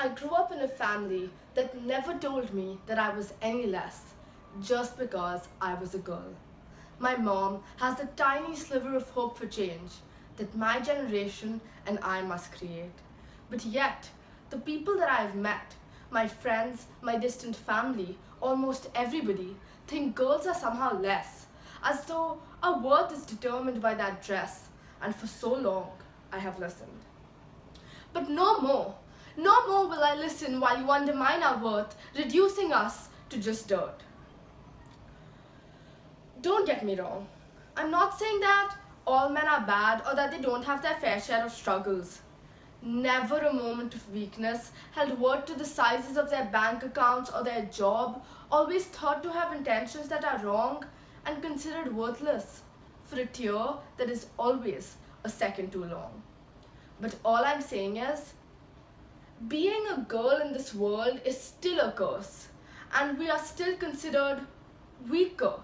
I grew up in a family that never told me that I was any less just because I was a girl. My mom has a tiny sliver of hope for change that my generation and I must create. But yet, the people that I've met, my friends, my distant family, almost everybody, think girls are somehow less, as though our worth is determined by that dress, and for so long I have listened. But no more. No more will I listen while you undermine our worth, reducing us to just dirt. Don't get me wrong. I'm not saying that all men are bad or that they don't have their fair share of struggles. Never a moment of weakness, held word to the sizes of their bank accounts or their job, always thought to have intentions that are wrong and considered worthless for a tear that is always a second too long. But all I'm saying is, being a girl in this world is still a curse, and we are still considered weaker,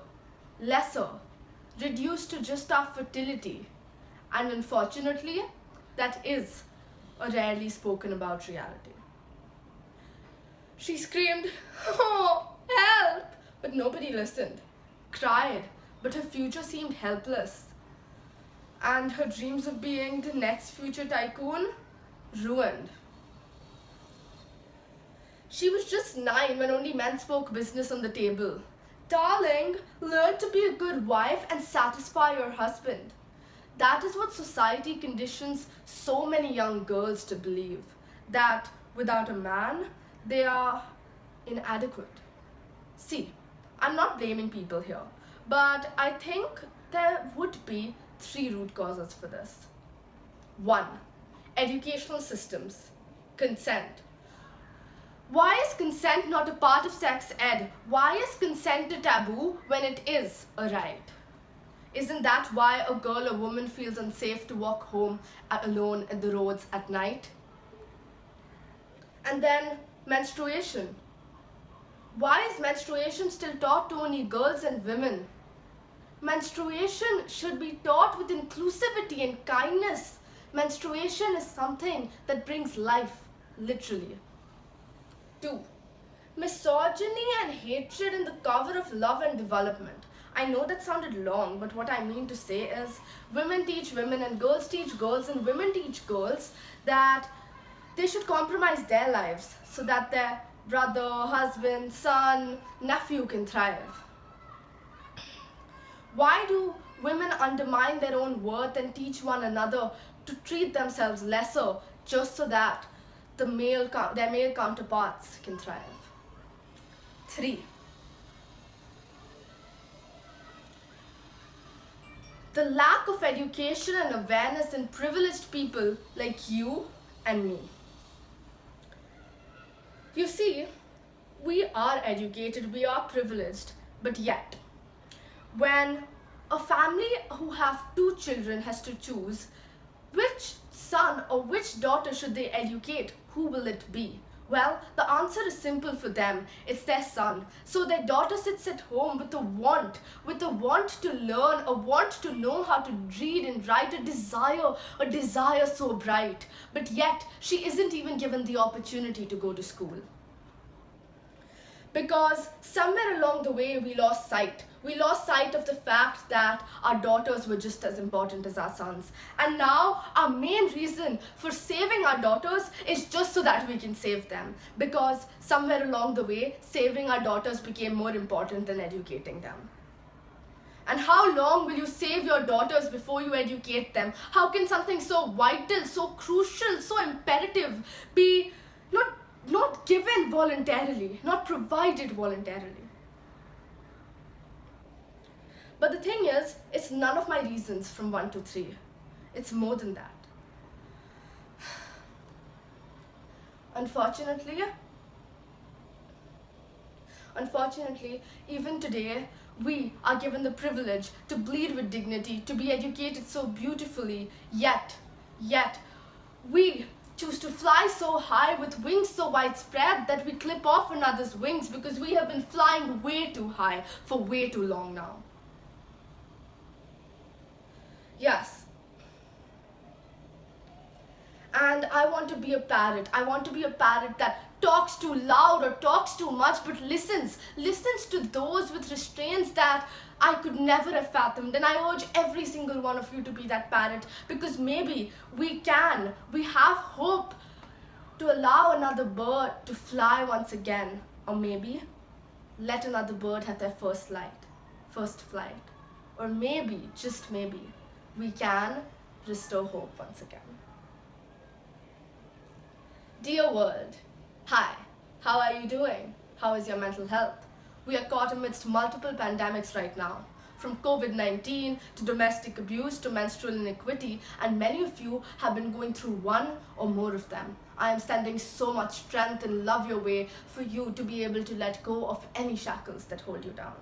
lesser, reduced to just our fertility. And unfortunately, that is a rarely spoken about reality. She screamed, "Oh, help!" But nobody listened. Cried, but her future seemed helpless. And her dreams of being the next future tycoon ruined. She was just 9 when only men spoke business on the table. Darling, learn to be a good wife and satisfy your husband. That is what society conditions so many young girls to believe, that without a man, they are inadequate. See, I'm not blaming people here, but I think there would be 3 root causes for this. 1. Educational systems. Consent. Why is consent not a part of sex ed? Why is consent a taboo when it is a right? Isn't that why a girl or woman feels unsafe to walk home alone at the roads at night? And then menstruation. Why is menstruation still taught to only girls and women? Menstruation should be taught with inclusivity and kindness. Menstruation is something that brings life, literally. 2. Misogyny and hatred in the cover of Love and Development. I know that sounded long, but what I mean to say is women teach women and girls teach girls and women teach girls that they should compromise their lives so that their brother, husband, son, nephew can thrive. Why do women undermine their own worth and teach one another to treat themselves lesser just so that their male counterparts can thrive? 3. The lack of education and awareness in privileged people like you and me. You see, we are educated, we are privileged, but yet, when a family who have 2 children has to choose which son or which daughter should they educate, who will it be? Well, the answer is simple for them. It's their son. So their daughter sits at home with a want to learn, a want to know how to read and write, a desire so bright. But yet, she isn't even given the opportunity to go to school. Because somewhere along the way, we lost sight. We lost sight of the fact that our daughters were just as important as our sons. And now our main reason for saving our daughters is just so that we can save them. Because somewhere along the way, saving our daughters became more important than educating them. And how long will you save your daughters before you educate them? How can something so vital, so crucial, so imperative be not given voluntarily, not provided voluntarily? But the thing is, it's none of my reasons from 1 to 3. It's more than that. Unfortunately, even today, we are given the privilege to bleed with dignity, to be educated so beautifully, yet, we choose to fly so high with wings so widespread that we clip off another's wings because we have been flying way too high for way too long now. Yes. And I want to be a parrot. I want to be a parrot that talks too loud or talks too much, but listens to those with restraints that I could never have fathomed. And I urge every single one of you to be that parrot, because maybe we have hope to allow another bird to fly once again, or maybe let another bird have their first flight, or maybe, just maybe, we can restore hope once again. Dear world, hi, how are you doing? How is your mental health? We are caught amidst multiple pandemics right now, from COVID-19 to domestic abuse to menstrual inequity, and many of you have been going through one or more of them. I am sending so much strength and love your way for you to be able to let go of any shackles that hold you down.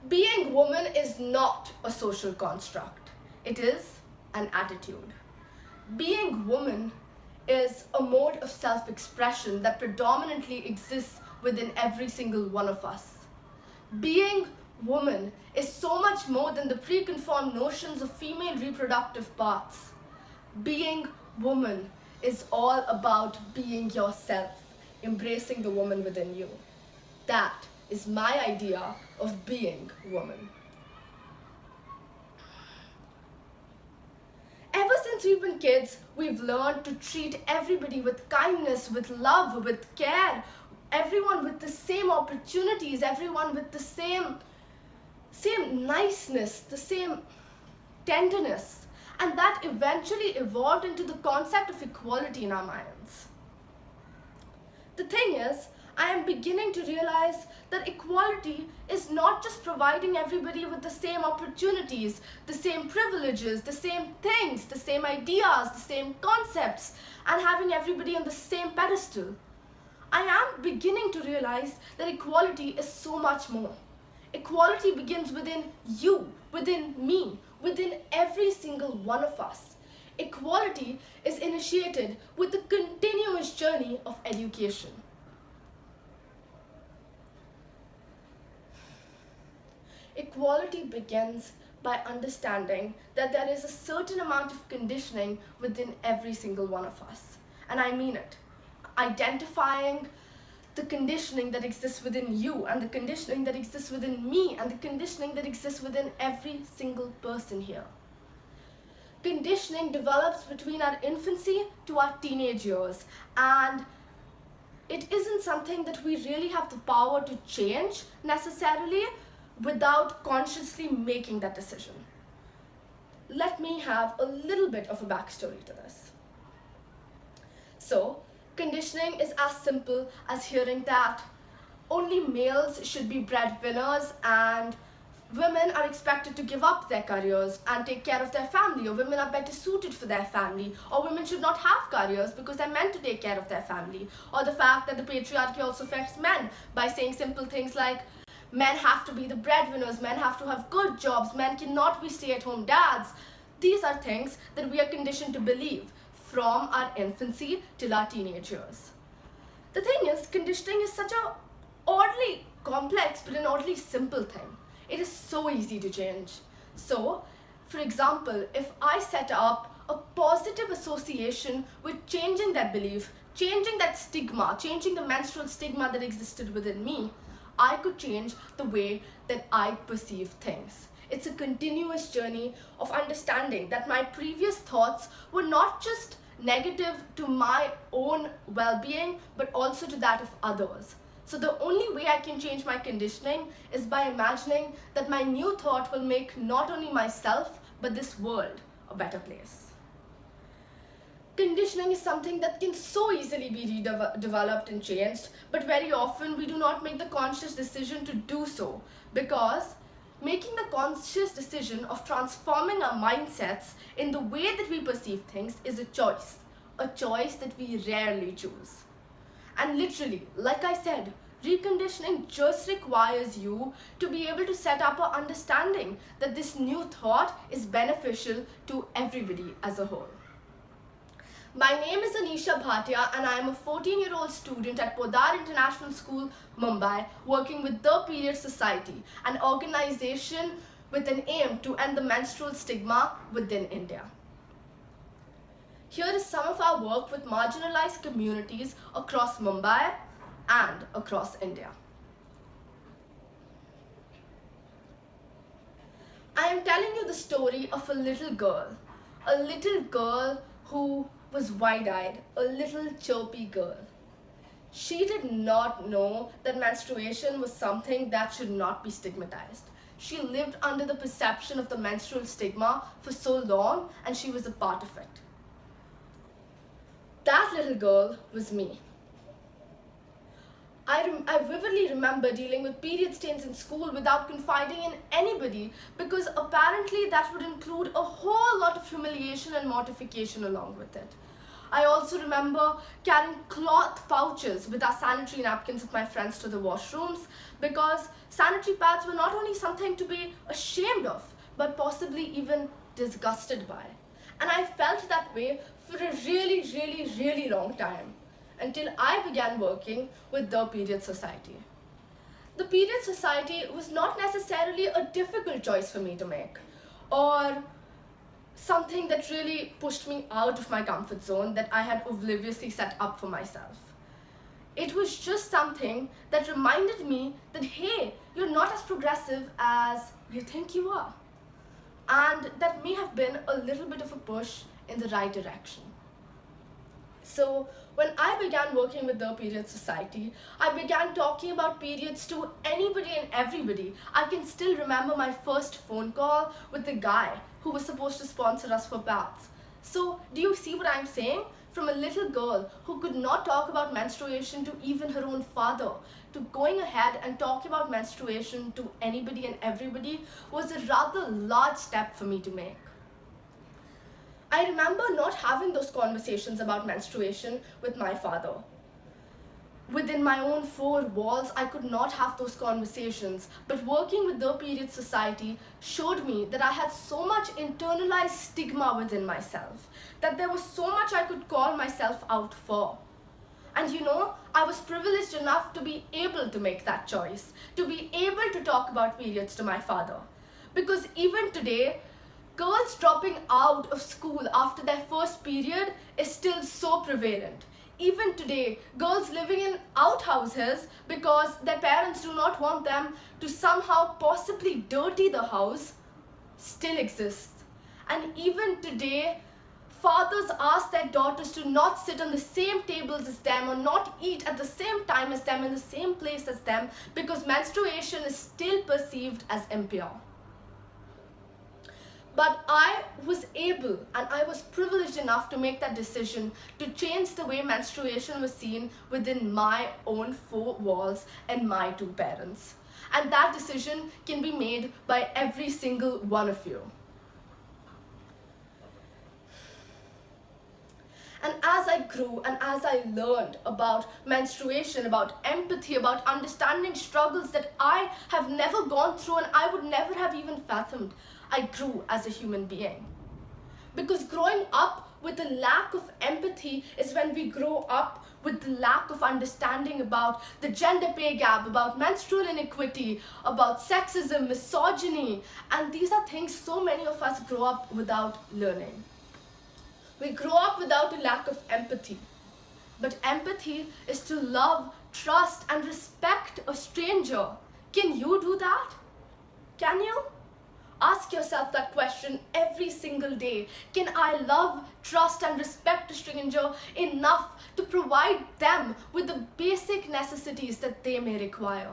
Being woman is not a social construct. It is an attitude. Being woman is a mode of self-expression that predominantly exists within every single one of us. Being woman is so much more than the preconformed notions of female reproductive parts. Being woman is all about being yourself, embracing the woman within you. That is my idea of being woman. Ever since we've been kids, we've learned to treat everybody with kindness, with love, with care, everyone with the same opportunities, everyone with the same niceness, the same tenderness. And that eventually evolved into the concept of equality in our minds. The thing is, I am beginning to realize that equality is not just providing everybody with the same opportunities, the same privileges, the same things, the same ideas, the same concepts, and having everybody on the same pedestal. I am beginning to realize that equality is so much more. Equality begins within you, within me, within every single one of us. Equality is initiated with the continuous journey of education. Equality begins by understanding that there is a certain amount of conditioning within every single one of us. And I mean it. Identifying the conditioning that exists within you, and the conditioning that exists within me, and the conditioning that exists within every single person here. Conditioning develops between our infancy to our teenage years, and it isn't something that we really have the power to change necessarily without consciously making that decision. Let me have a little bit of a backstory to this. So, conditioning is as simple as hearing that only males should be breadwinners and women are expected to give up their careers and take care of their family, or women are better suited for their family, or women should not have careers because they're meant to take care of their family, or the fact that the patriarchy also affects men by saying simple things like men have to be the breadwinners, men have to have good jobs, men cannot be stay-at-home dads. These are things that we are conditioned to believe from our infancy till our teenage years. The thing is, conditioning is such a oddly complex but an oddly simple thing. It is so easy to change. So, for example, if I set up a positive association with changing that belief, changing that stigma, changing the menstrual stigma that existed within me, I could change the way that I perceive things. It's a continuous journey of understanding that my previous thoughts were not just negative to my own well-being, but also to that of others. So the only way I can change my conditioning is by imagining that my new thought will make not only myself, but this world a better place. Conditioning is something that can so easily be redeveloped and changed, but very often we do not make the conscious decision to do so, because making the conscious decision of transforming our mindsets in the way that we perceive things is a choice that we rarely choose. And literally, like I said, reconditioning just requires you to be able to set up an understanding that this new thought is beneficial to everybody as a whole. My name is Anisha Bhatia and I am a 14-year-old student at Podar International School, Mumbai, working with The Period Society, an organization with an aim to end the menstrual stigma within India. Here is some of our work with marginalized communities across Mumbai and across India. I am telling you the story of a little girl who was wide-eyed, a little chirpy girl. She did not know that menstruation was something that should not be stigmatized. She lived under the perception of the menstrual stigma for so long, and she was a part of it. That little girl was me. I vividly remember dealing with period stains in school without confiding in anybody, because apparently that would include a whole lot of humiliation and mortification along with it. I also remember carrying cloth pouches with our sanitary napkins of my friends to the washrooms, because sanitary pads were not only something to be ashamed of, but possibly even disgusted by. And I felt that way for a really long time, until I began working with the Period Society. The Period Society was not necessarily a difficult choice for me to make, or something that really pushed me out of my comfort zone that I had obliviously set up for myself. It was just something that reminded me that, hey, you're not as progressive as you think you are. And that may have been a little bit of a push in the right direction. So when I began working with the Period Society, I began talking about periods to anybody and everybody. I can still remember my first phone call with the guy who was supposed to sponsor us for pads. So do you see what I'm saying? From a little girl who could not talk about menstruation to even her own father, to going ahead and talking about menstruation to anybody and everybody, was a rather large step for me to make. I remember not having those conversations about menstruation with my father. Within my own four walls, I could not have those conversations, but working with the Period Society showed me that I had so much internalized stigma within myself, that there was so much I could call myself out for. And you know, I was privileged enough to be able to make that choice, to be able to talk about periods to my father. Because even today, girls dropping out of school after their first period is still so prevalent. Even today, girls living in outhouses because their parents do not want them to somehow possibly dirty the house still exists. And even today, fathers ask their daughters to not sit on the same tables as them or not eat at the same time as them in the same place as them, because menstruation is still perceived as impure. But I was able and I was privileged enough to make that decision to change the way menstruation was seen within my own four walls and my two parents. And that decision can be made by every single one of you. And as I grew and as I learned about menstruation, about empathy, about understanding struggles that I have never gone through and I would never have even fathomed, I grew as a human being. Because growing up with a lack of empathy is when we grow up with the lack of understanding about the gender pay gap, about menstrual inequity, about sexism, misogyny, and these are things so many of us grow up without learning. We grow up without a lack of empathy. But empathy is to love, trust, and respect a stranger. Can you do that? Can you? Ask yourself that question every single day. Can I love, trust, and respect a stranger enough to provide them with the basic necessities that they may require?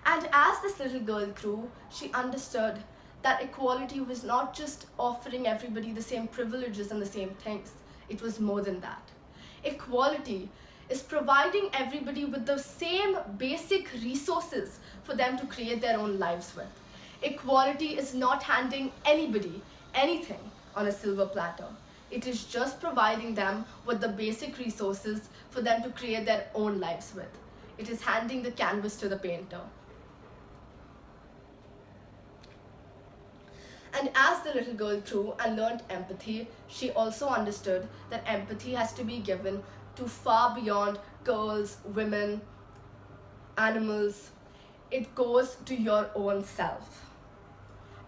And as this little girl grew, she understood that equality was not just offering everybody the same privileges and the same things. It was more than that. Equality is providing everybody with the same basic resources for them to create their own lives with. Equality is not handing anybody anything on a silver platter. It is just providing them with the basic resources for them to create their own lives with. It is handing the canvas to the painter. And as the little girl grew and learned empathy, she also understood that empathy has to be given to far beyond girls, women, animals. It goes to your own self.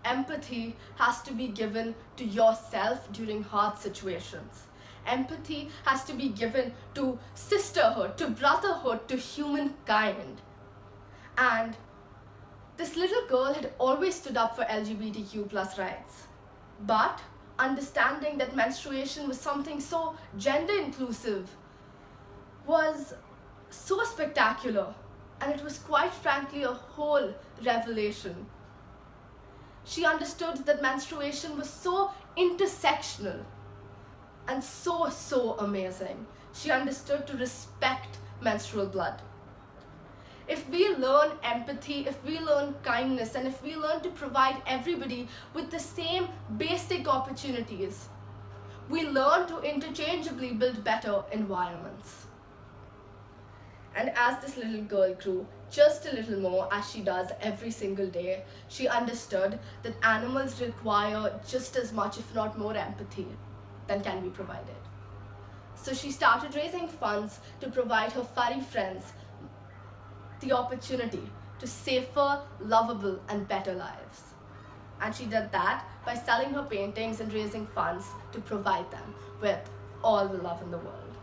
empathy has to be given to yourself during hard situations. Empathy has to be given to sisterhood, to brotherhood, to humankind. And this little girl had always stood up for LGBTQ plus rights. But understanding that menstruation was something so gender inclusive was so spectacular, and it was quite frankly a whole revelation. She understood that menstruation was so intersectional and so amazing. She understood to respect menstrual blood. If we learn empathy, if we learn kindness, and if we learn to provide everybody with the same basic opportunities, we learn to interchangeably build better environments. And as this little girl grew just a little more, as she does every single day, she understood that animals require just as much, if not more, empathy than can be provided. So she started raising funds to provide her furry friends the opportunity to safer, lovable, and better lives. And she did that by selling her paintings and raising funds to provide them with all the love in the world.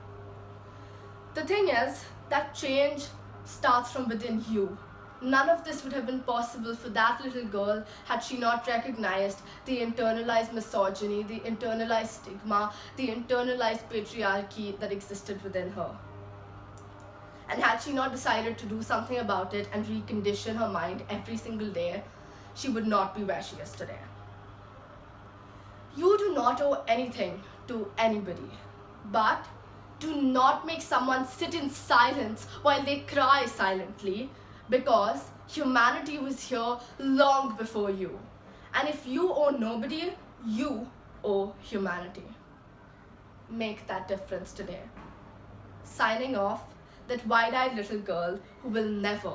The thing is that change starts from within you. None of this would have been possible for that little girl had she not recognized the internalized misogyny, the internalized stigma, the internalized patriarchy that existed within her. And had she not decided to do something about it and recondition her mind every single day, she would not be where she is today. You do not owe anything to anybody, but do not make someone sit in silence while they cry silently, because humanity was here long before you. And if you owe nobody, you owe humanity. Make that difference today. Signing off, that wide-eyed little girl who will never,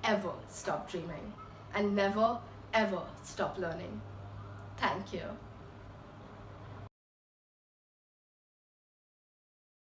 ever stop dreaming and never, ever stop learning. Thank you.